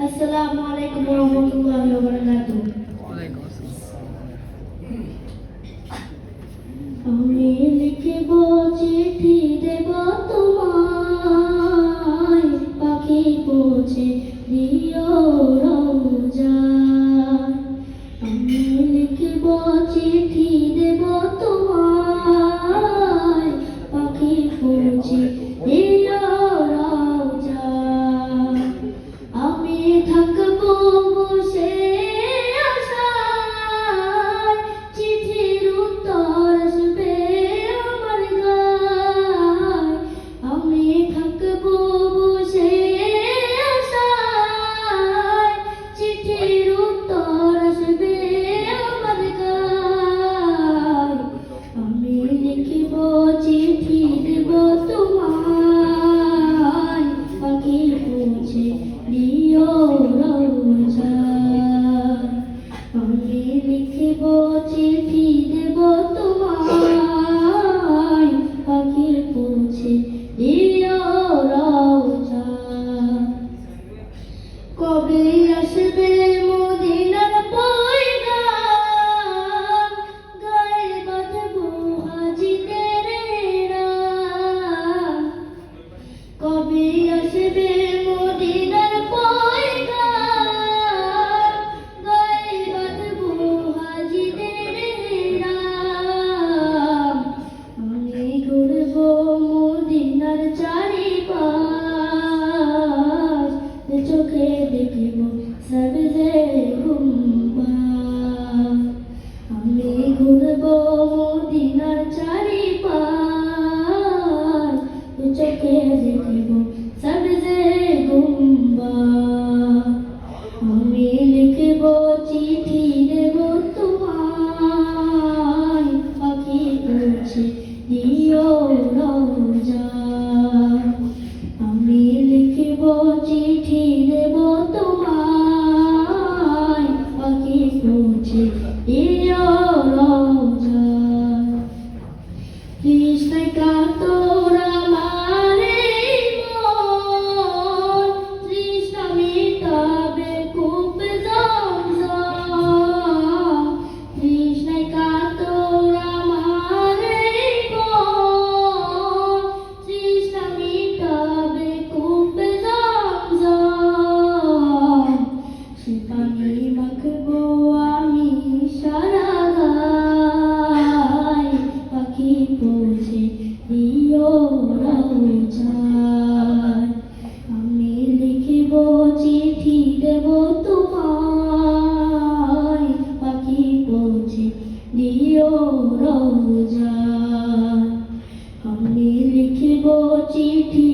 আসসালামু আলাইকুম ওয়া রাহমাতুল্লাহি ওয়া বারাকাতুহু। ওয়ালাইকুম আসসালাম। আমি লিখব চিঠি দেব তোমায়, পাখি পৌঁছে দিও রওজায়। আমি লিখব চিঠি দেব তোমায়, পাখি পৌঁছে দিও রওজায়। আমি থাকবো বসে আশায়, চিঠির উত্তর আসবে আমার গায়। আমি থাকবো বসে আশায়, চিঠির উত্তর আসবে আমার গায়। আমি লিখব চিঠি দেব তোমায়, পাখি পৌঁছে দিও রওজায়। আমি লিখব চিঠি দেব তোমায়, পাখি পৌঁছে দিও রওজায়। কবে আসবে মদিনার পয়গাম, গায়ে বাঁধবো হাজিদের রাম। কবে আসবে মদিনার পয়গাম, গায়ে বাঁধবো হাজিদের রাম। আমি ঘুরবো মদিনার চারিপাশ, চোখে দেখব সবজে গুম্বাদ। আমি ঘুরবো মদিনার চারিপাশ, চোখে দেখব সবজে গুম্বাদ। আমি লিখব চিঠি দেব তোমায়, পাখি পৌঁছে দিও রওজায়। আমি লিখব চিঠি দেব তোমায়, পাখি পৌঁছে দিও রওজায়। তৃষ্ণায় কাতর আমার এই মন, তৃষ্ণা মিটাবে কূপ জমজম। তৃষ্ণায় কাতর আমার এই মন, তৃষ্ণা মিটাবে কূপ জমজম। সে পানি মাখবো আমি সারা গায়, পাখি পৌঁছে দিও রওজায়। আমি লিখব চিঠি দেব তোমায়, পাখি পৌঁছে দিও রওজায়। আমি লিখব চিঠি